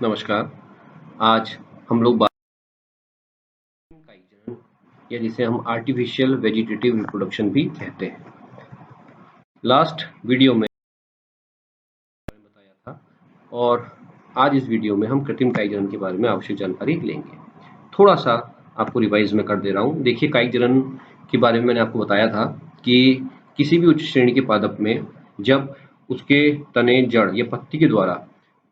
नमस्कार। आज हम लोग बात काइजन या जिसे हम आर्टिफिशियल वेजिटेटिव रिप्रोडक्शन भी कहते हैं। लास्ट वीडियो में बताया था और आज इस वीडियो में हम कृत्रिम काइजन के बारे में आवश्यक जानकारी लेंगे। थोड़ा सा आपको रिवाइज में कर दे रहा हूँ। देखिए, काइजन के बारे में मैंने आपको बताया था कि किसी भी उच्च श्रेणी के पादप में जब उसके तने, जड़ या पत्ती के द्वारा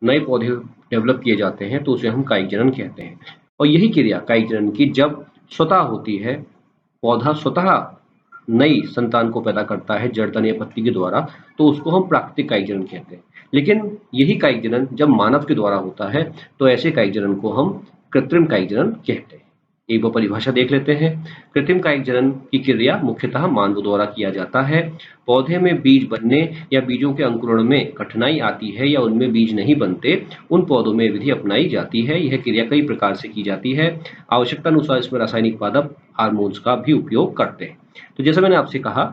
नए पौधे डेवलप किए जाते हैं तो उसे हम काइजन कहते हैं। और यही क्रिया काइजन की जब स्वतः होती है, पौधा स्वतः नई संतान को पैदा करता है जड़, तने या पत्ती के द्वारा, तो उसको हम प्राकृतिक काइजन कहते हैं। लेकिन यही काइजन जब मानव के द्वारा होता है तो ऐसे काइजन को हम कृत्रिम काइजन कहते हैं। एक बार परिभाषा देख लेते हैं। कृत्रिम काइजन की क्रिया मुख्यतः मानव द्वारा किया जाता है। पौधे में बीज बनने या बीजों के अंकुरण में कठिनाई आती है या उनमें बीज नहीं बनते, उन पौधों में विधि अपनाई जाती है। यह क्रिया कई प्रकार से की जाती है। आवश्यकता अनुसार इसमें रासायनिक पादप, हार्मोन्स का भी उपयोग करते हैं। तो जैसा मैंने आपसे कहा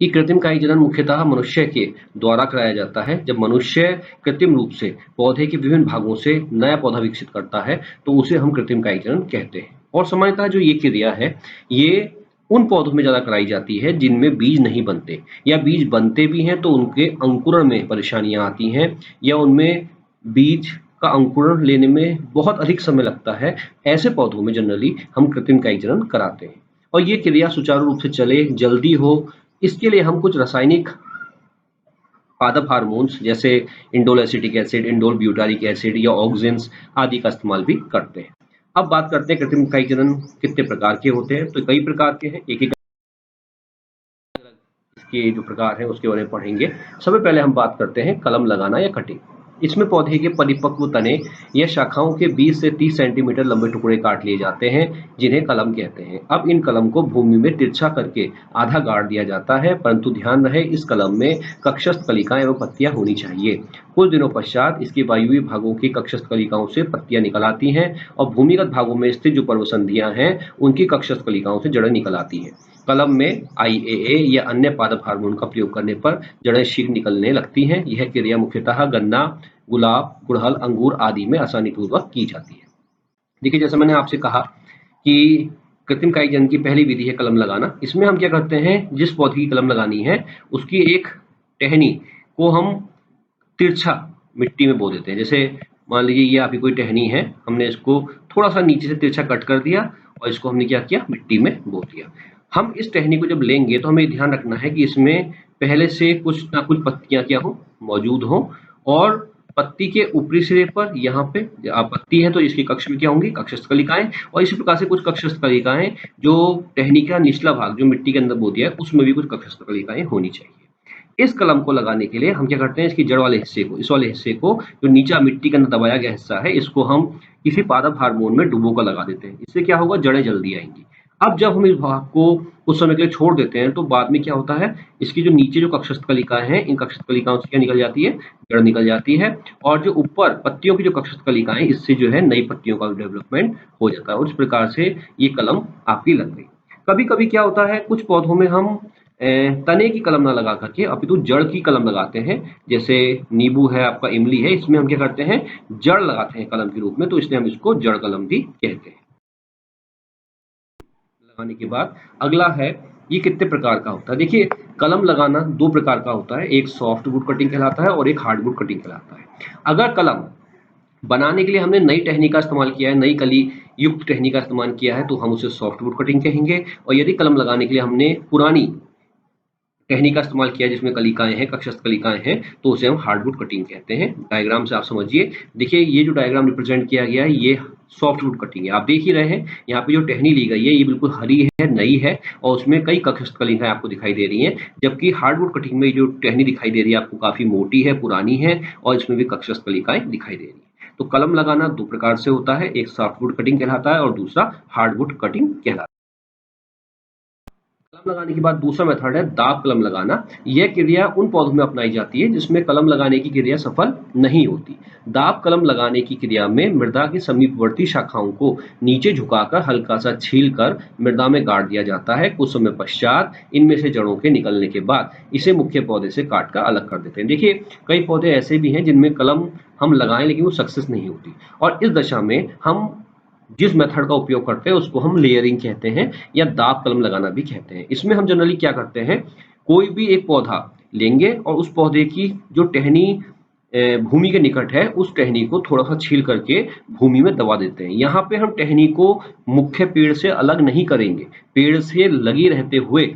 कि कृत्रिम काई मुख्यतः मनुष्य के द्वारा कराया जाता है। जब मनुष्य कृत्रिम रूप से पौधे के विभिन्न भागों से नया पौधा विकसित करता है तो उसे हम कृत्रिम काई कहते हैं। और सामान्यतः जो ये क्रिया है, ये उन पौधों में ज्यादा कराई जाती है जिनमें बीज नहीं बनते, या बीज बनते भी हैं तो उनके अंकुरण में परेशानियां आती हैं, या उनमें बीज का अंकुरण लेने में बहुत अधिक समय लगता है। ऐसे पौधों में जनरली हम कृत्रिम काई कराते हैं। और ये क्रिया सुचारू रूप से चले, जल्दी हो, इसके लिए हम कुछ रासायनिक पादप हार्मोन्स जैसे indole acetic acid, indole butyric acid या ऑक्सिन्स आदि का इस्तेमाल भी करते हैं। अब बात करते हैं कृत्रिम काई कितने प्रकार के होते हैं। तो कई प्रकार के हैं, एक एक इसके जो प्रकार हैं उसके बारे में पढ़ेंगे। सबसे पहले हम बात करते हैं कलम लगाना या कटिंग। इसमें पौधे के परिपक्व तने या शाखाओं के 20 से 30 सेंटीमीटर लंबे टुकड़े काट लिए जाते हैं, जिन्हें कलम कहते हैं। अब इन कलम को भूमि में तिरछा करके आधा गाड़ दिया जाता है, परंतु ध्यान रहे इस कलम में कक्षस्थ कलिकाएं एवं पत्तियां होनी चाहिए। कुछ दिनों पश्चात इसके वायुव्य भागों की कक्षस्थ कलिकाओं से पत्तियां निकल आती हैं और भूमिगत भागों में स्थित जो पर्वसंधियां हैं उनकी कक्षस्थ कलिकाओं से जड़ें निकल आती हैं। कलम में IAA या अन्य पादप हार्मोन का प्रयोग करने पर जड़ें शीघ्र निकलने लगती हैं। यह क्रिया मुख्यतः गन्ना, गुलाब, गुड़हल, अंगूर आदि में आसानी पूर्वक की जाती है। देखिए, जैसे मैंने आपसे कहा कि कृत्रिम काई की पहली विधि है कलम लगाना। इसमें हम क्या करते हैं, जिस पौधे की कलम लगानी है उसकी एक टहनी को हम तिरछा मिट्टी में बो देते हैं। जैसे मान लीजिए ये आपकी कोई टहनी है, हमने इसको थोड़ा सा नीचे से तिरछा कट कर दिया और इसको हमने क्या किया, मिट्टी में बो दिया। हम इस टहनी को जब लेंगे तो हमें ध्यान रखना है कि इसमें पहले से कुछ ना कुछ पत्तियां क्या हो, मौजूद हो। और पत्ती के ऊपरी सिरे पर यहाँ पे पत्ती है तो इसके कक्ष में क्या होंगी, कक्षस्थ कलिकाएं। और इसी प्रकार से कुछ कक्षस्थ कलिकाएं जो टहनी का निचला भाग जो मिट्टी के अंदर बो दिया है उसमें भी कुछ कक्षस्थ कलिकाएं होनी चाहिए। इस कलम को लगाने के लिए हम क्या करते हैं, इसकी जड़ वाले हिस्से को, इस वाले हिस्से को, जो नीचा मिट्टी के अंदर दबाया गया हिस्सा है, इसको हम किसी पादप हार्मोन में डुबो कर लगा देते हैं। इससे क्या होगा, जड़ें जल्दी आएंगी। अब जब हम इस भाग को कुछ समय के लिए छोड़ देते हैं तो बाद में क्या होता है, इसकी जो नीचे जो कक्षस्थ कलिकाएं हैं, इन कक्षस्थ कलिकाओं से क्या निकल जाती है, जड़ निकल जाती है। और जो ऊपर पत्तियों की जो कक्षस्थ कलिकाएं, इससे जो है नई पत्तियों का डेवलपमेंट हो जाता है और इस प्रकार से ये कलम आपकी लग गई। कभी कभी क्या होता है, कुछ पौधों में हम तने की कलम ना लगा करके अपितु जड़ की कलम लगाते हैं। जैसे नींबू है आपका, इमली है, इसमें हम क्या करते हैं, जड़ लगाते हैं कलम के रूप में, तो इसलिए हम इसको जड़ कलम भी कहते हैं। लगाने के बाद अगला है, ये कितने प्रकार का होता है। देखिए, कलम लगाना दो प्रकार का होता है, एक सॉफ्ट वुड कटिंग कहलाता है और एक हार्ड वुड कटिंग कहलाता है। अगर कलम बनाने के लिए हमने नई टहनी का इस्तेमाल किया है, नई कली युक्त टहनी का इस्तेमाल किया है, तो हम उसे सॉफ्ट वुड कटिंग कहेंगे। और यदि कलम लगाने के लिए हमने पुरानी टहनी का इस्तेमाल किया जिसमें कलिकाएं हैं, कक्षस्थ कलिकाएं हैं, तो उसे हम हार्डवुड कटिंग कहते हैं। डायग्राम से आप समझिए। देखिए, ये जो डायग्राम रिप्रेजेंट किया गया है ये सॉफ्टवुड कटिंग है। आप देख ही रहे हैं यहाँ पे जो टहनी ली गई है ये बिल्कुल हरी है, नई है, और उसमें कई कक्षस्थ कलिकाएं आपको दिखाई दे रही हैं। जबकि हार्डवुड कटिंग में जो टहनी दिखाई दे रही है आपको काफी मोटी है, पुरानी है, और इसमें भी कक्षस्थ कलिकाएं दिखाई दे रही है। तो कलम लगाना दो प्रकार से होता है, एक सॉफ्टवुड कटिंग कहलाता है और दूसरा हार्डवुड कटिंग कहलाता है। कलम लगाने के बाद दूसरा मेथड है दाब कलम लगाना। यह क्रिया उन पौधों में अपनाई जाती है जिसमें कलम लगाने की क्रिया सफल नहीं होती। दाब कलम लगाने की क्रिया में मृदा की समीपवर्ती शाखाओं को नीचे झुकाकर हल्का सा छील कर मृदा में गाड़ दिया जाता है। कुछ समय पश्चात इनमें से जड़ों के निकलने के बाद इसे मुख्य पौधे से काट कर अलग कर देते हैं। देखिए, कई पौधे ऐसे भी हैं जिनमें कलम हम लगाएं लेकिन वो सक्सेस नहीं होती, और इस दशा में हम जिस मेथड का उपयोग करते हैं उसको हम लेयरिंग कहते हैं या दाब कलम लगाना भी कहते हैं। इसमें हम जनरली क्या करते हैं, कोई भी एक पौधा लेंगे और उस पौधे की जो टहनी भूमि के निकट है उस टहनी को थोड़ा सा छील करके भूमि में दबा देते हैं। यहाँ पे हम टहनी को मुख्य पेड़ से अलग नहीं करेंगे, पेड़ से लगी रहते हुए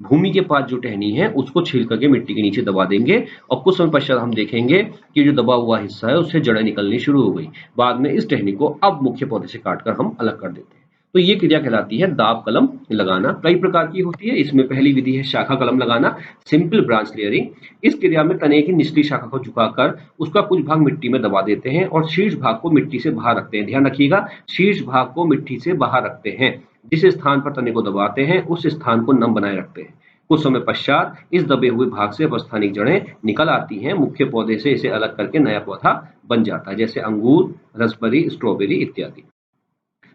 भूमि के पास जो टहनी है उसको छील करके मिट्टी के नीचे दबा देंगे, और कुछ समय पश्चात हम देखेंगे कि जो दबा हुआ हिस्सा है उससे जड़ें निकलनी शुरू हो गई। बाद में इस टहनी को अब मुख्य पौधे से काटकर हम अलग कर देते हैं। तो ये क्रिया कहलाती है दाब कलम लगाना। कई प्रकार की होती है, इसमें पहली विधि है शाखा कलम लगाना, सिंपल ब्रांच लेयरिंग। इस क्रिया में तने की निचली शाखा को झुकाकर उसका कुछ भाग मिट्टी में दबा देते हैं और शीर्ष भाग को मिट्टी से बाहर रखते हैं। ध्यान रखिएगा, शीर्ष भाग को मिट्टी से बाहर रखते हैं। जिस स्थान पर तने को दबाते हैं उस स्थान को नम बनाए रखते हैं। कुछ समय पश्चात इस दबे हुए भाग से अपस्थानिक जड़ें निकल आती हैं। मुख्य पौधे से इसे अलग करके नया पौधा बन जाता है, जैसे अंगूर, रसबेरी, स्ट्रॉबेरी इत्यादि।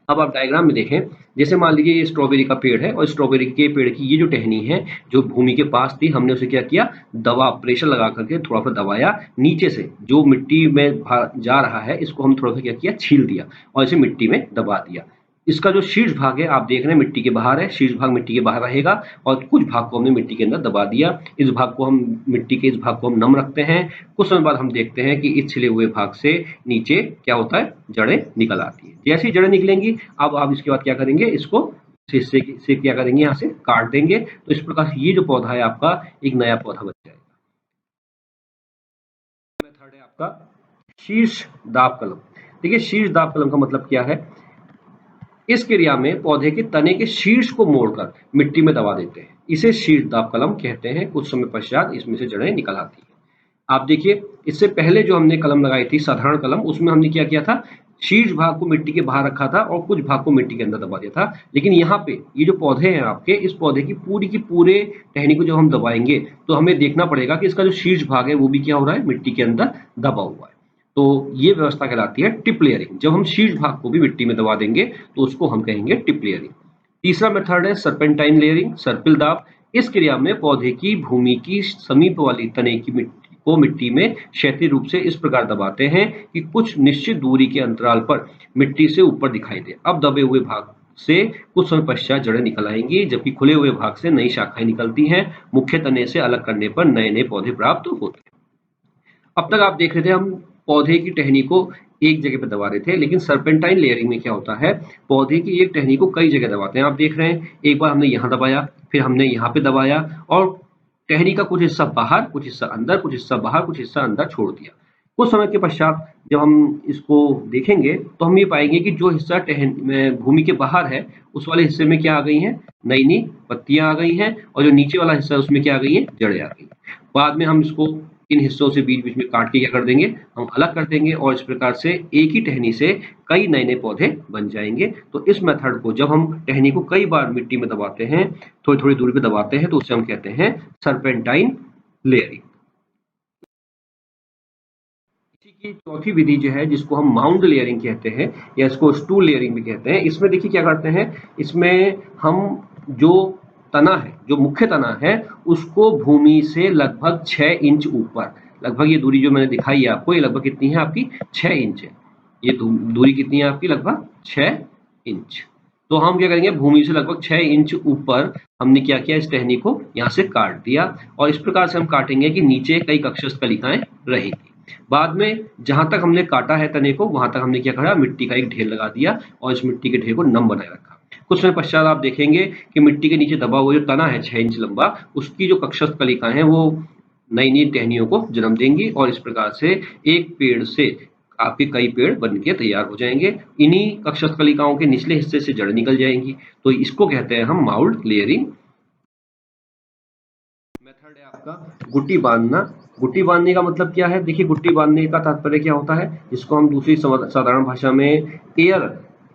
अब आप डायग्राम में देखें, जैसे मान लीजिए ये स्ट्रॉबेरी का पेड़ है और स्ट्रॉबेरी के पेड़ की ये जो टहनी है जो भूमि के पास थी, हमने उसे क्या किया, दबा प्रेशर लगा करके थोड़ा सा दबाया, नीचे से जो मिट्टी में जा रहा है इसको हम थोड़ा सा क्या किया, छील दिया और इसे मिट्टी में दबा दिया। इसका जो शीर्ष भाग है आप देख रहे हैं मिट्टी के बाहर है, शीर्ष भाग मिट्टी के बाहर रहेगा और कुछ भाग को हमने मिट्टी के अंदर दबा दिया। इस भाग को हम मिट्टी के इस भाग को हम नम रखते हैं। कुछ समय बाद हम देखते हैं कि इस छिले हुए भाग से नीचे क्या होता है, जड़ें निकल आती है। जैसे ही जड़ें निकलेंगी अब आप इसके बाद क्या करेंगे, इसको हिस्से से क्या करेंगे, यहाँ से काट देंगे। तो इस प्रकार से ये जो पौधा है आपका एक नया पौधा बन जाएगा। मेथड है आपका शीर्ष दाब कलम। देखिए, शीर्ष दाब कलम का मतलब क्या है, इस क्रिया में पौधे के तने के शीर्ष को मोड़कर मिट्टी में दबा देते हैं, इसे शीर्ष दाब कलम कहते हैं। कुछ समय पश्चात इसमें से जड़ें निकल आती हैं। आप देखिए, इससे पहले जो हमने कलम लगाई थी साधारण कलम, उसमें हमने क्या किया था, शीर्ष भाग को मिट्टी के बाहर रखा था और कुछ भाग को मिट्टी के अंदर दबा दिया था। लेकिन यहाँ पे ये जो पौधे हैं आपके, इस पौधे की पूरे टहनी को जब हम दबाएंगे तो हमें देखना पड़ेगा कि इसका जो शीर्ष भाग है वो भी क्या हो रहा है, मिट्टी के अंदर दबा हुआ है। तो ये व्यवस्था कहलाती है टिप लेयरिंग। जब हम शीर्ष भाग को भी मिट्टी में दबा देंगे तो उसको हम कहेंगे टिप लेयरिंग। तीसरा मेथड है सर्पेंटाइन लेयरिंग, सर्पिल दाब। इस क्रिया में पौधे की भूमि की समीप वाली तने की मिट्टी को मिट्टी में क्षैतिज रूप से इस प्रकार दबाते हैं कि कुछ निश्चित दूरी के अंतराल पर मिट्टी से ऊपर दिखाई दे। अब दबे हुए भाग से कुछ समय पश्चात जड़ें निकल आएंगी, जबकि खुले हुए भाग से नई शाखाएं निकलती हैं। मुख्य तने से अलग करने पर नए नए पौधे प्राप्त होते हैं। अब तक आप देख रहे थे हम पौधे की टहनी को एक जगह पे दबा रहे थे, लेकिन सर्पेंटाइन लेयरिंग में क्या होता है, पौधे की एक टहनी को कई जगह दबाते हैं। आप देख रहे हैं, एक बार हमने यहाँ दबाया, फिर हमने यहाँ पे दबाया और टहनी का कुछ हिस्सा बाहर, कुछ हिस्सा अंदर, कुछ हिस्सा बाहर, कुछ हिस्सा अंदर छोड़ दिया। कुछ समय के पश्चात जब हम इसको देखेंगे तो हम ये पाएंगे कि जो हिस्सा भूमि के बाहर है उस वाले हिस्से में क्या आ गई है, नई नई पत्तियां आ गई हैं, और जो नीचे वाला हिस्सा है उसमें क्या आ गई है, जड़ें आ गई। बाद में हम इसको इन हिस्सों से बीच बीच में काट के क्या कर देंगे, हम अलग कर देंगे और इस प्रकार से एक ही टहनी से कई नए नए पौधे बन जाएंगे। तो इस मेथड को जब हम टहनी को कई बार मिट्टी में दबाते हैं, थोड़ी थोड़ी दूरी पे दबाते हैं, तो उसे हम कहते हैं सर्पेंटाइन लेयरिंग। इसी की चौथी विधि जो है जिसको हम माउंड लेयरिंग कहते हैं या इसको स्टूल लेयरिंग भी कहते हैं। इसमें देखिए क्या करते हैं, इसमें हम जो तना है, जो मुख्य तना है, उसको भूमि से लगभग 6 इंच ऊपर, लगभग ये दूरी जो मैंने दिखाई है आपको, ये लगभग कितनी है आपकी, 6 इंच है। ये दूरी कितनी है आपकी, लगभग 6 इंच। तो हम क्या करेंगे, भूमि से लगभग 6 इंच ऊपर हमने क्या किया, इस टहनी को यहाँ से काट दिया और इस प्रकार से हम काटेंगे कि नीचे कई कक्षस्थ कलिकाएं रहेंगी। बाद में जहां तक हमने काटा है तने को, वहां तक हमने क्या करा, मिट्टी का एक ढेर लगा दिया और इस मिट्टी के ढेर को नम बनाए रखा। कुछ समय पश्चात आप देखेंगे कि मिट्टी के नीचे दबा हुआ जो तना है 6 इंच लंबा, उसकी जो कक्षस्थ कलिकाएं हैं वो नई नई टहनियों को जन्म देंगी और इस प्रकार से एक पेड़ से आपके कई पेड़ बन के तैयार हो जाएंगे। इन्हीं कक्षस्थ कलिकाओं के निचले हिस्से से जड़ निकल जाएंगी। तो इसको कहते हैं हम माउल्ड लेयरिंग। मेथड है आपका गुट्टी बांधना। गुट्टी बांधने का मतलब क्या है, देखिए गुट्टी बांधने का तात्पर्य क्या होता है, जिसको हम दूसरी साधारण भाषा में एयर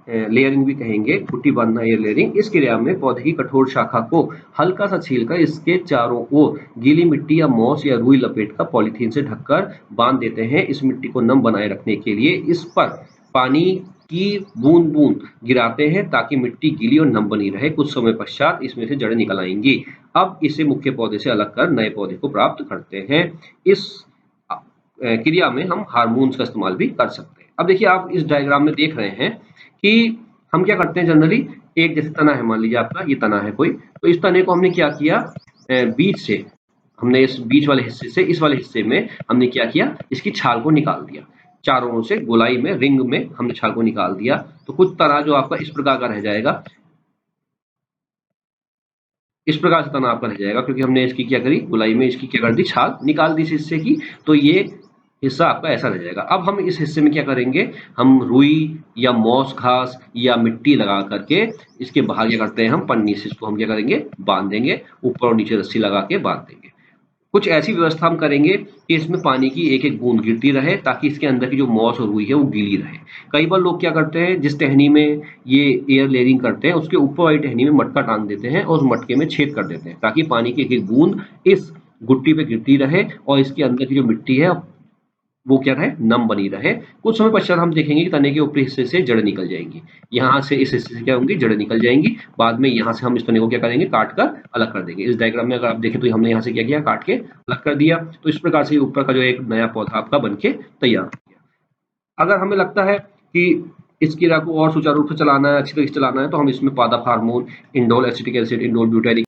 लेयरिंग भी कहेंगे, गुट्टी बांधना एयर लेयरिंग। इस क्रिया में पौधे की कठोर शाखा को हल्का सा छीलकर इसके चारों ओर गीली मिट्टी या मोस या रुई लपेटकर पॉलीथीन से ढककर बांध देते हैं। इस मिट्टी को नम बनाए रखने के लिए इस पर पानी की बूंद बूंद गिराते हैं ताकि मिट्टी गीली और नम बनी रहे। कुछ समय पश्चात इसमें से जड़ें निकल आएंगी। अब इसे मुख्य पौधे से अलग कर नए पौधे को प्राप्त करते हैं। इस क्रिया में हम हार्मोन्स का इस्तेमाल भी कर सकते हैं। अब देखिए, आप इस डायग्राम में देख रहे हैं कि हम क्या करते हैं जनरली, एक जैसे तना है, मान लीजिए आपका ये तना है कोई, तो इस तने को हमने क्या किया, बीच से हमने इस बीच वाले हिस्से से इस वाले हिस्से में हमने क्या किया, इसकी छाल को निकाल दिया। चारों ओर से गोलाई में, रिंग में हमने छाल को निकाल दिया। तो कुछ तना जो आपका इस प्रकार का रह जाएगा, इस प्रकार से तना आपका रह जाएगा, क्योंकि हमने इसकी क्या करी, गोलाई में इसकी क्या कर दी, छाल निकाल दी इस हिस्से की। तो ये हिस्सा आपका ऐसा रह जाएगा। अब हम इस हिस्से में क्या करेंगे, हम रुई या मॉस घास या मिट्टी लगा करके इसके बाहर क्या करते हैं, हम पन्नी से इसको हम क्या करेंगे, बांध देंगे, ऊपर और नीचे रस्सी लगा के बांध देंगे। कुछ ऐसी व्यवस्था हम करेंगे कि इसमें पानी की एक एक बूंद गिरती रहे ताकि इसके अंदर की जो मॉस और रुई है वो गीली रहे। कई बार लोग क्या करते हैं, जिस टहनी में ये एयर लेयरिंग करते हैं उसके ऊपर वाली टहनी में मटका टांग देते हैं और उस मटके में छेद कर देते हैं ताकि पानी की एक एक बूंद इस गुट्टी पे गिरती रहे और इसके अंदर की जो मिट्टी है वो क्या रहे, नम बनी रहे। कुछ समय पश्चात हम देखेंगे कि तने के ऊपरी हिस्से से जड़ निकल जाएंगी। यहाँ से इस हिस्से से क्या होंगी, जड़ निकल जाएंगी। बाद में यहाँ से हम इस तने को क्या करेंगे, काट कर अलग कर देंगे। इस डायग्राम में अगर आप देखें तो हमने यहाँ से क्या किया, काट के अलग कर दिया। तो इस प्रकार से ऊपर का जो एक नया पौधा आपका बन के तैयार हो गया। अगर हमें लगता है कि इस क्रिया को और सुचारू रूप से चलाना है, अच्छी तरीके से चलाना है, तो हम इसमें पादप hormone, indole acetic acid, indole butyric.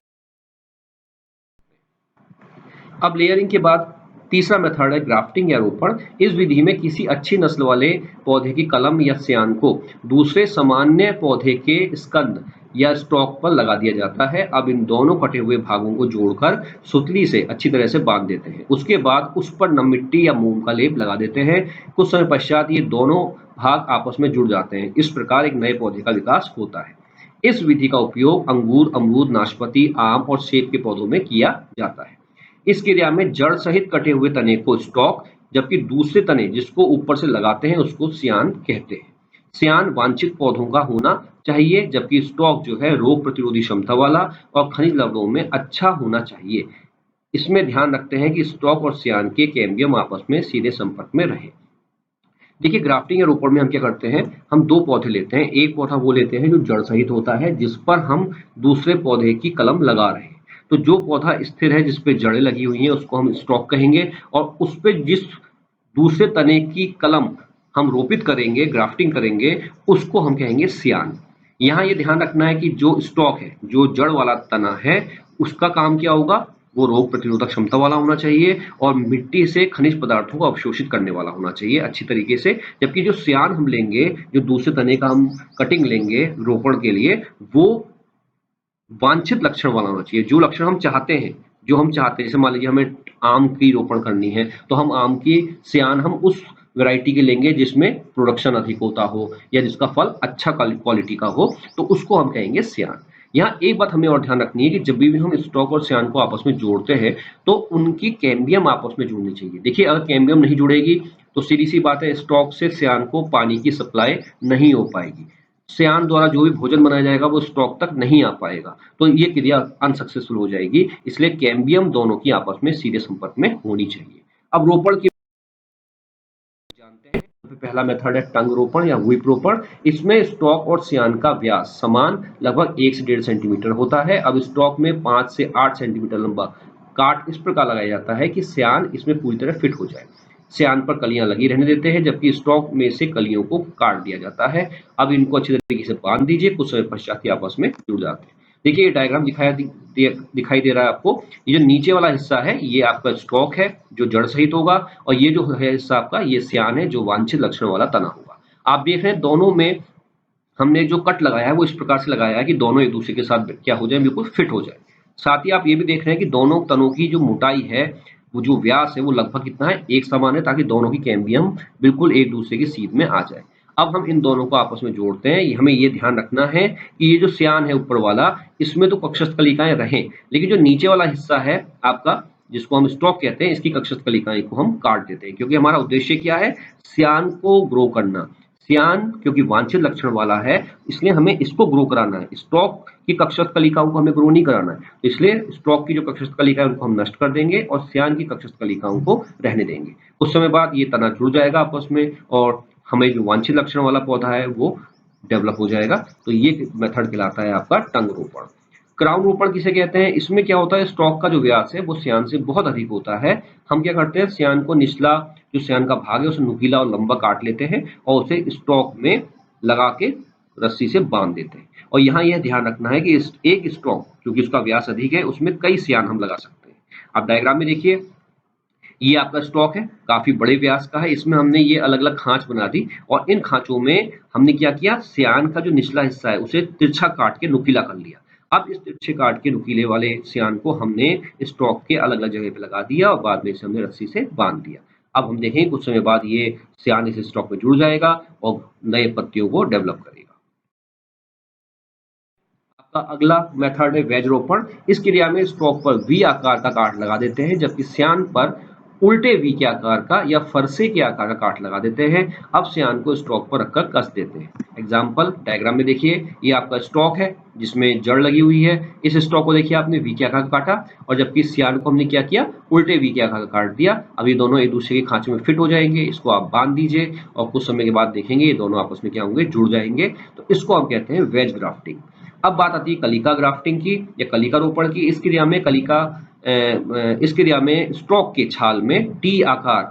अब लेयरिंग के बाद तीसरा मेथड है ग्राफ्टिंग या रोपण। इस विधि में किसी अच्छी नस्ल वाले पौधे की कलम या सियान को दूसरे सामान्य पौधे के स्कंद या स्टॉक पर लगा दिया जाता है। अब इन दोनों कटे हुए भागों को जोड़कर सुतली से अच्छी तरह से बांध देते हैं। उसके बाद उस पर नम मिट्टी या मोम का लेप लगा देते हैं। कुछ समय पश्चात ये दोनों भाग आपस में जुड़ जाते हैं। इस प्रकार एक नए पौधे का विकास होता है। इस विधि का उपयोग अंगूर, अमरूद, नाशपाती, आम और सेब के पौधों में किया जाता है। इस क्रिया में जड़ सहित कटे हुए तने को स्टॉक, जबकि दूसरे तने जिसको ऊपर से लगाते हैं उसको सियान कहते हैं। सियान वांछित पौधों का होना चाहिए, जबकि स्टॉक जो है रोग प्रतिरोधी क्षमता वाला और खनिज लवणों में अच्छा होना चाहिए। इसमें ध्यान रखते हैं कि स्टॉक और सियान के कैम्बियम आपस में सीधे संपर्क में रहे। देखिए, ग्राफ्टिंग या रोपण में हम क्या करते हैं, हम दो पौधे लेते हैं। एक पौधा वो लेते हैं जो जड़ सहित होता है, जिस पर हम दूसरे पौधे की कलम लगा रहे हैं। तो जो पौधा स्थिर है, जिस पे जड़ें लगी हुई हैं, उसको हम स्टॉक कहेंगे। और उस पे जिस दूसरे तने की कलम हम रोपित करेंगे, ग्राफ्टिंग करेंगे, उसको हम कहेंगे सियान। यहाँ ये ध्यान रखना है कि जो स्टॉक है, जो जड़ वाला तना है, उसका काम क्या होगा, वो रोग प्रतिरोधक क्षमता वाला होना चाहिए और मिट्टी से खनिज पदार्थों को अवशोषित करने वाला होना चाहिए अच्छी तरीके से। जबकि जो सियान हम लेंगे, जो दूसरे तने का हम कटिंग लेंगे रोपण के लिए, वो वांछित लक्षण वाला होना चाहिए। जो लक्षण हम चाहते हैं, जो हम चाहते हैं, जैसे मान लीजिए हमें आम की रोपण करनी है, तो हम आम की सियान हम उस वैरायटी के लेंगे जिसमें प्रोडक्शन अधिक होता हो या जिसका फल अच्छा क्वालिटी का हो, तो उसको हम कहेंगे सियान। यहाँ एक बात हमें और ध्यान रखनी है कि जब भी हम स्टॉक और सियान को आपस में जोड़ते हैं तो उनकी कैम्बियम आपस में जुड़नी चाहिए। देखिए, अगर कैम्बियम नहीं जुड़ेगी तो सीधी सी बात है, स्टॉक से सियान को पानी की सप्लाई नहीं हो पाएगी। सियान द्वारा जो भी भोजन बनाया जाएगा वो स्टॉक तक नहीं आ पाएगा, तो ये क्रिया अनसक्सेसफुल हो जाएगी। इसलिए कैम्बियम दोनों की आपस में सीधे संपर्क में होनी चाहिए। अब रोपण की जानते हैं। पहला मेथड है टंग रोपण या व्हीप रोपण। इसमें स्टॉक और सियान का व्यास समान लगभग 1 से 1.5 सेंटीमीटर होता है। अब स्टॉक में 5 से 8 सेंटीमीटर लंबा काट इस प्रकार लगाया जाता है कि सियान इसमें पूरी तरह फिट हो जाए। सियान पर कलियां लगी रहने देते हैं, जबकि स्टॉक में से कलियों को काट दिया जाता है। अब इनको अच्छी तरीके से बांध दीजिए। कुछ समय पश्चात ही आपस में जुड़ जाते हैं। देखिए, ये डायग्राम दिखाई दे रहा है आपको। ये जो नीचे वाला हिस्सा है ये आपका स्टॉक है जो जड़ सहित होगा, और ये जो है हिस्सा आपका ये सियान है जो वांछित लक्षण वाला तना होगा। आप देख रहे हैं दोनों में हमने जो कट लगाया है वो इस प्रकार से लगाया है कि दोनों एक दूसरे के साथ क्या हो जाए, बिल्कुल फिट हो जाए। साथ ही आप ये भी देख रहे हैं कि दोनों तनों की जो मोटाई है, वो जो व्यास है वो लगभग कितना है, एक समान है, ताकि दोनों की कैम्बियम बिल्कुल एक दूसरे की सीध में आ जाए। अब हम इन दोनों को आपस में जोड़ते हैं। हमें ये ध्यान रखना है कि ये जो सियान है ऊपर वाला, इसमें तो कक्षस्थ कलिकाएं रहें, लेकिन जो नीचे वाला हिस्सा है आपका, जिसको हम स्टॉक कहते हैं, इसकी कक्षस्थ कलिकाएं को हम काट देते हैं, क्योंकि हमारा उद्देश्य क्या है, सियान को ग्रो करना, सियान क्योंकि वांछित लक्षण वाला है, इसलिए हमें इसको ग्रो कराना है। स्टॉक की कक्षस्थ कलिकाओं को हमें ग्रो नहीं कराना है, तो इसलिए स्टॉक की जो कक्षस्थ कलिका है उनको हम नष्ट कर देंगे और सियान की कक्षस्थ कलिकाओं को रहने देंगे। कुछ समय बाद ये तना जुड़ जाएगा आपस में और हमें जो वांछित लक्षण वाला पौधा है वो डेवलप हो जाएगा। तो ये मेथड कहलाता है आपका टंग रोपण। क्राउन रोपण किसे कहते हैं? इसमें क्या होता है, स्टॉक का जो व्यास है वो सियान से बहुत अधिक होता है। हम क्या करते हैं, सियान को निचला जो सियान का भाग है उसे नुकीला और लंबा काट लेते हैं और उसे स्टॉक में लगा के रस्सी से बांध देते हैं। और यहाँ यह ध्यान रखना है कि एक स्टॉक क्योंकि उसका व्यास अधिक है उसमें कई सियान हम लगा सकते हैं। आप डायग्राम में देखिए, ये आपका स्टॉक है, काफी बड़े व्यास का है। इसमें हमने ये अलग अलग खांच बना दी और इन खांचों में हमने क्या किया, सियान का जो निचला हिस्सा है उसे तिरछा काट के नुकीला कर लिया। अब इस तिरछे काट के नुकीले वाले सियान को हमने स्टॉक के अलग अलग जगह पे लगा दिया और बाद में इसे हमने रस्सी से बांध दिया। अब हम देखें कुछ समय बाद ये सियान इस स्टॉक में जुड़ जाएगा और नए पत्तियों को डेवलप करेगा। आपका अगला मेथड है वेज रोपण। इस क्रिया में स्टॉक पर वी आकार का काट लगा देते हैं जबकि सियान पर उल्टे वी के आकार का या फरसे के आकार का काट लगा देते हैं। अब सियान को स्टॉक पर रखकर कस देते हैं। एग्जाम्पल डायग्राम में देखिए, ये आपका स्टॉक है जिसमें जड़ लगी हुई है। इस स्टॉक को देखिए आपने वी के आकार का काटा और जबकि सियान को हमने क्या किया, उल्टे वी के आकार का काट दिया। अब ये दोनों एक दूसरे के खांचे में फिट हो जाएंगे। इसको आप बांध दीजिए और कुछ समय के बाद देखेंगे ये दोनों आपस में क्या होंगे, जुड़ जाएंगे। तो इसको हम कहते हैं वेज ग्राफ्टिंग। अब बात आती है कलिका ग्राफ्टिंग की या कलिका रोपण की। इस क्रिया में स्टॉक के छाल में टी आकार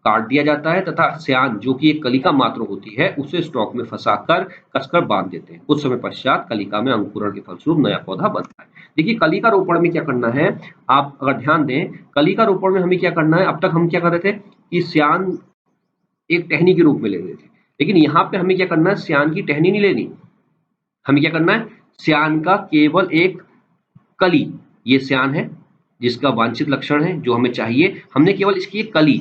काट दिया जाता है तथा सियान जो कि एक कलिका मात्र होती है उसे स्टॉक में फंसाकर कसकर बांध देते हैं। कुछ समय पश्चात कलिका में अंकुरण के फलस्वरूप नया पौधा बनता है। देखिए कलिका रोपण में क्या करना है, आप अगर ध्यान दें, कलिका रोपण में हमें क्या करना है, अब तक हम क्या कर रहे थे कि सियान एक टहनी के रूप में ले रहे थे, लेकिन यहाँ पे हमें क्या करना है, सियान की टहनी नहीं लेनी, हमें क्या करना है, सियान का केवल एक कली, ये सियान है जिसका वांछित लक्षण है जो हमें चाहिए, हमने केवल इसकी एक कली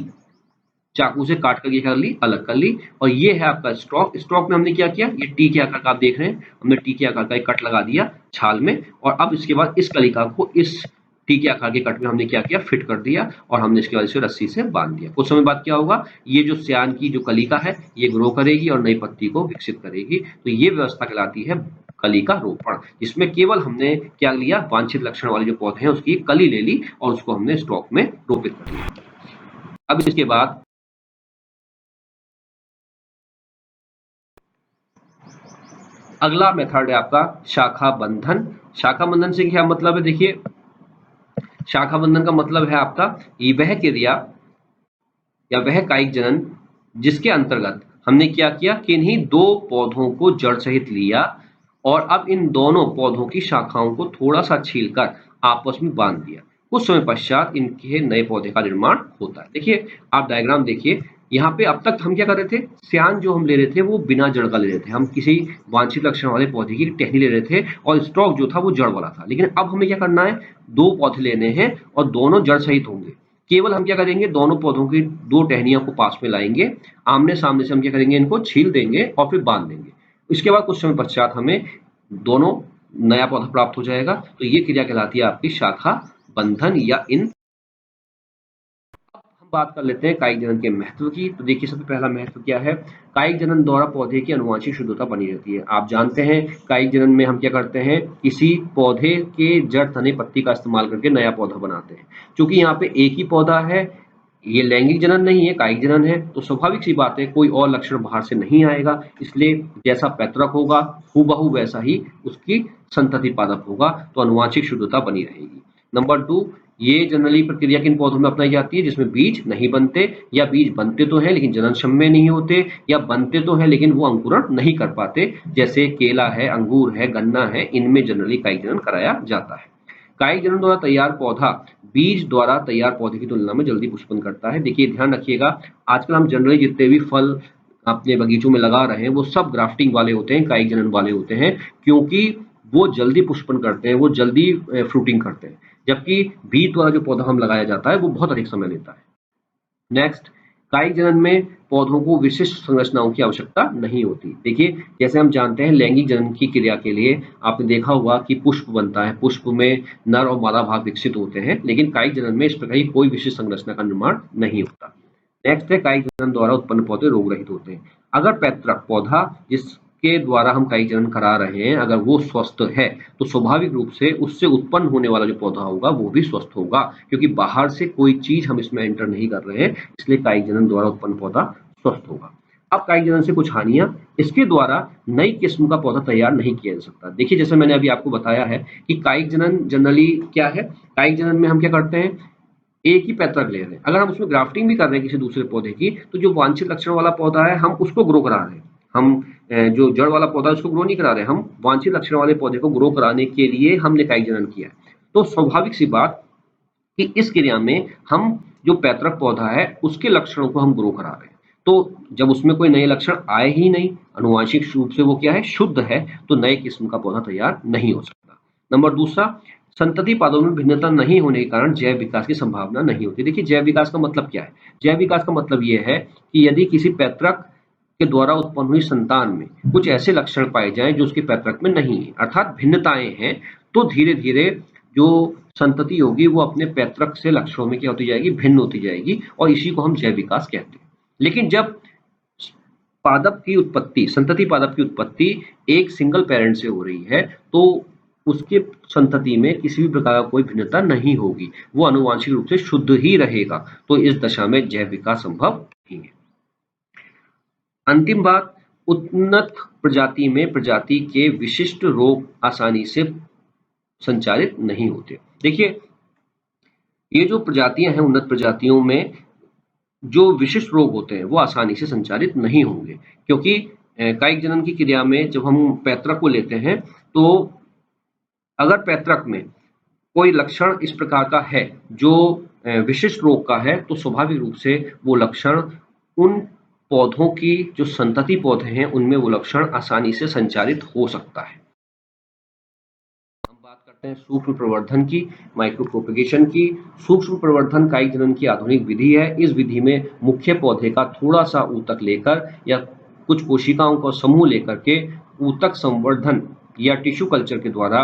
चाकू से काट कर ये कर ली, अलग कर ली। और ये है आपका स्टॉक। स्टॉक में हमने क्या किया, ये टी के आकार का आप देख रहे हैं, हमने टी के आकार का एक कट लगा दिया छाल में और अब इसके बाद इस कलिका को इस टी के आकार के कट में हमने क्या किया, फिट कर दिया और हमने इसके बाद इसे रस्सी से बांध दिया। कुछ समय बाद क्या होगा, ये जो सियान की जो कलिका है ये ग्रो करेगी और नई पत्ती को विकसित करेगी। तो ये व्यवस्था कहलाती है कलिका रोपण, जिसमें केवल हमने क्या लिया, वांछित लक्षण वाले जो पौधे हैं उसकी कली ले ली और उसको हमने स्टॉक में रोपित कर लिया। अब इसके बाद अगला मेथड है आपका शाखा बंधन। शाखा बंधन से क्या मतलब है, देखिए शाखा बंधन का मतलब है आपका ये वह क्रिया या वह कायिक जनन जिसके अंतर्गत हमने क्या किया कि इन्हीं दो पौधों को जड़ सहित लिया और अब इन दोनों पौधों की शाखाओं को थोड़ा सा छीलकर आपस में बांध दिया। कुछ समय पश्चात इनके नए पौधे का निर्माण होता है। देखिए आप डायग्राम देखिए, यहाँ पे अब तक हम क्या कर रहे थे, सियान जो हम ले रहे थे वो बिना जड़ का ले रहे थे, हम किसी वांछित लक्षण वाले पौधे की टहनी ले रहे थे और स्टॉक जो था वो जड़ वाला था। लेकिन अब हमें क्या करना है, दो पौधे लेने हैं और दोनों जड़ सहित होंगे। केवल हम क्या करेंगे, दोनों पौधों की दो टहनियों को पास में लाएंगे, आमने सामने से हम क्या करेंगे, इनको छील देंगे और फिर बांध देंगे। इसके बाद कुछ समय पश्चात हमें दोनों नया पौधा प्राप्त हो जाएगा। तो ये क्रिया कहलाती है आपकी शाखा बंधन या इन। हम बात कर लेते हैं कायिक जनन के महत्व की। तो देखिए सबसे पहला महत्व क्या है, कायिक जनन द्वारा पौधे की अनुवांशिक शुद्धता बनी रहती है। आप जानते हैं कायिक जनन में हम क्या करते हैं, किसी पौधे के जड़ तने पत्ती का इस्तेमाल करके नया पौधा बनाते हैं। क्योंकि यहाँ पे एक ही पौधा है, ये लैंगिक जनन नहीं है, कायिक जनन है, तो स्वाभाविक सी बात है कोई और लक्षण बाहर से नहीं आएगा, इसलिए जैसा पैतृक होगा हूबहू वैसा ही उसकी संतति पादप होगा, तो अनुवांशिक शुद्धता बनी रहेगी। नंबर 2, ये जनरली प्रक्रिया किन पौधों में अपनाई जाती है जिसमें बीज नहीं बनते या बीज बनते तो हैं लेकिन जननक्षम में नहीं होते, या बनते तो हैं लेकिन वो अंकुरण नहीं कर पाते, जैसे केला है, अंगूर है, गन्ना है, इनमें जनरली कायिक जनन कराया जाता है। कायिक जनन द्वारा तैयार पौधा बीज द्वारा तैयार पौधे की तुलना में जल्दी पुष्पन करता है। देखिए ध्यान रखिएगा, आजकल हम जनरली जितने भी फल अपने बगीचों में लगा रहे हैं वो सब ग्राफ्टिंग वाले होते हैं, कायिक जनन वाले होते हैं, क्योंकि वो जल्दी पुष्पन करते हैं, वो जल्दी फ्रूटिंग करते हैं, जबकि बीज द्वारा जो पौधा हम लगाया जाता है वो बहुत अधिक समय लेता है। नेक्स्ट, कायिक जनन में पौधों को विशिष्ट संरचनाओं की आवश्यकता नहीं होती। देखिए जैसे हम जानते हैं लैंगिक जनन की क्रिया के लिए आपने देखा होगा कि पुष्प बनता है, पुष्प में नर और मादा भाग विकसित होते हैं, लेकिन कायिक जनन में इस प्रकार की कोई विशिष्ट संरचना का निर्माण नहीं होता। नेक्स्ट है, कायिक जनन द्वारा उत्पन्न पौधे रोग रहित होते हैं। अगर पैतृक पौधा जिसके द्वारा हम कायिक जनन करा रहे हैं अगर वो स्वस्थ है तो स्वाभाविक रूप से उससे उत्पन्न होने वाला जो पौधा होगा वो भी स्वस्थ होगा, क्योंकि बाहर से कोई चीज हम इसमें एंटर नहीं कर रहे हैं, इसलिए कायिक जनन द्वारा उत्पन्न पौधा स्वस्थ होगा। अब कायिक जनन से कुछ हानियां, इसके द्वारा नई किस्म का पौधा तैयार नहीं किया जा सकता। देखिए जैसे मैंने अभी आपको बताया है कि कायिक जनन जनरली क्या है, कायिक जनन में हम क्या करते हैं, एक ही पैतृक ले रहे हैं, अगर हम उसमें ग्राफ्टिंग भी कर रहे हैं किसी दूसरे पौधे की, तो जो वांछित लक्षण वाला पौधा है हम उसको ग्रो करा रहे हैं। हम जो जड़ वाला पौधा है उसको ग्रो नहीं करा रहे, हम वांछित लक्षण वाले पौधे को ग्रो कराने के लिए हमने कायिक जनन किया है। तो स्वाभाविक सी बात कि इस क्रिया में हम जो पैतृक पौधा है उसके लक्षणों को हम ग्रो करा रहे हैं। तो जब उसमें कोई नए लक्षण आए ही नहीं, अनुवांशिक रूप से वो क्या है, शुद्ध है, तो नए किस्म का पौधा तैयार नहीं हो सकता। नंबर दूसरा, संतति पादों में भिन्नता नहीं होने के कारण जैव विकास की संभावना नहीं होती। देखिए जैव विकास का मतलब क्या है, जैव विकास का मतलब ये है कि यदि किसी पैतृक के द्वारा उत्पन्न हुई संतान में कुछ ऐसे लक्षण पाए जाएं जो उसके पैतृक में नहीं है, अर्थात भिन्नताएं हैं, तो धीरे धीरे जो संतति होगी वो अपने पैतृक से लक्षणों में क्या होती जाएगी, भिन्न होती जाएगी, और इसी को हम जैव विकास कहते हैं। लेकिन जब पादप की उत्पत्ति, संतति पादप की उत्पत्ति एक सिंगल पेरेंट से हो रही है, तो उसके संतति में किसी भी प्रकार का कोई भिन्नता नहीं होगी, वो अनुवांशिक रूप से शुद्ध ही रहेगा, तो इस दशा में जैव विकास संभव नहीं है। अंतिम बात, उन्नत प्रजाति में प्रजाति के विशिष्ट रोग आसानी से संचारित नहीं होते। देखिए ये जो प्रजातियां हैं, उन्नत प्रजातियों में जो विशिष्ट रोग होते हैं वो आसानी से संचारित नहीं होंगे, क्योंकि कायिक जनन की क्रिया में जब हम पैतृक को लेते हैं, तो अगर पैतृक में कोई लक्षण इस प्रकार का है जो विशिष्ट रोग का है, तो स्वाभाविक रूप से वो लक्षण उन पौधों की जो संतति पौधे हैं उनमें वो लक्षण आसानी से संचारित हो सकता है। हम बात करते हैं सूक्ष्म प्रवर्धन की, माइक्रो प्रोपेगेशन की। सूक्ष्म प्रवर्धन कायिक जनन की आधुनिक विधि है। इस विधि में मुख्य पौधे का थोड़ा सा ऊतक लेकर या कुछ कोशिकाओं का समूह लेकर के ऊतक संवर्धन या टिश्यू कल्चर के द्वारा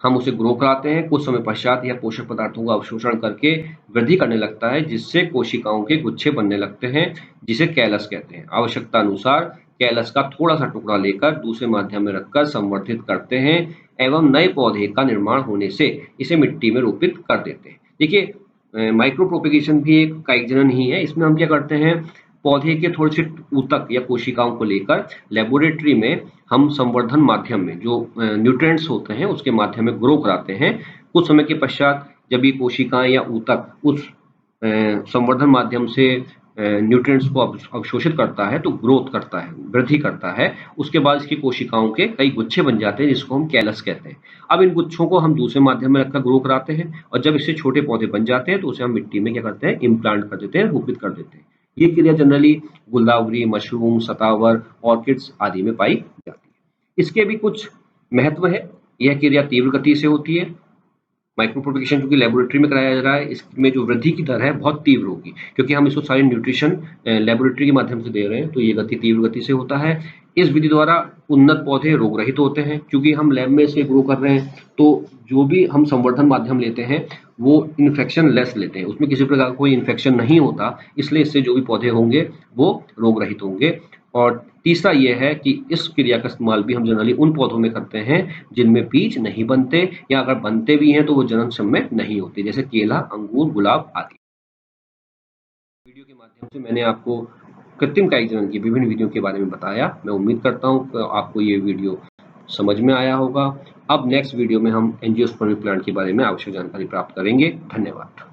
हम उसे ग्रो कराते हैं। कुछ समय पश्चात यह पोषक पदार्थों का अवशोषण करके वृद्धि करने लगता है, जिससे कोशिकाओं के गुच्छे बनने लगते हैं, जिसे कैलस कहते हैं। आवश्यकता अनुसार कैलस का थोड़ा सा टुकड़ा लेकर दूसरे माध्यम में रखकर संवर्धित करते हैं एवं नए पौधे का निर्माण होने से इसे मिट्टी में रोपित कर देते हैं। देखिए माइक्रो प्रोपेगेशन भी एक कायिक जनन ही है। इसमें हम क्या करते हैं, पौधे के थोड़े से ऊतक या कोशिकाओं को लेकर लेबोरेटरी में हम संवर्धन माध्यम में जो न्यूट्रिएंट्स होते हैं उसके माध्यम में ग्रो कराते हैं। कुछ समय के पश्चात जब ये कोशिकाएं या ऊतक उस संवर्धन माध्यम से न्यूट्रिएंट्स को अवशोषित करता है तो ग्रोथ करता है, वृद्धि करता है। उसके बाद इसकी कोशिकाओं के कई गुच्छे बन जाते हैं, जिसको हम कैलस कहते हैं। अब इन गुच्छों को हम दूसरे माध्यम में रखकर ग्रो कराते हैं, और जब इससे छोटे पौधे बन जाते हैं तो उसे हम मिट्टी में क्या करते हैं, इम्प्लांट कर देते हैं, रोपित कर देते हैं। ये क्रिया जनरली गुलदावरी, मशरूम, सतावर, ऑर्किड्स आदि में पाई जाती है। इसके भी कुछ महत्व है। यह क्रिया तीव्र गति से होती है। माइक्रो प्रोपेगेशन क्योंकि लेबोरेटरी में कराया जा रहा है, इसमें जो वृद्धि की दर है बहुत तीव्र होगी, क्योंकि हम इसको सारी न्यूट्रिशन लेबोरेटरी के माध्यम से दे रहे हैं, तो ये गति तीव्र गति से होता है। इस विधि द्वारा उन्नत पौधे रोग रहित होते हैं, क्योंकि हम लैब में इसे ग्रो कर रहे हैं, तो जो भी हम संवर्धन माध्यम लेते हैं वो इन्फेक्शन लेस लेते हैं, उसमें किसी प्रकार का कोई इन्फेक्शन नहीं होता, इसलिए इससे जो भी पौधे होंगे वो रोग रहित होंगे। और तीसरा ये है कि इस क्रिया का इस्तेमाल भी हम जनरली उन पौधों में करते हैं जिनमें बीज नहीं बनते, या अगर बनते भी हैं तो वो जनन समय नहीं होते, जैसे केला, अंगूर, गुलाब आदि। वीडियो के माध्यम से मैंने आपको कृत्रिम कायिक जनन की विभिन्न विधियों के बारे में बताया। मैं उम्मीद करता हूँ कि आपको ये वीडियो समझ में आया होगा। अब नेक्स्ट वीडियो में हम एंजियोस्पर्मी प्लांट के बारे में आवश्यक जानकारी प्राप्त करेंगे। धन्यवाद।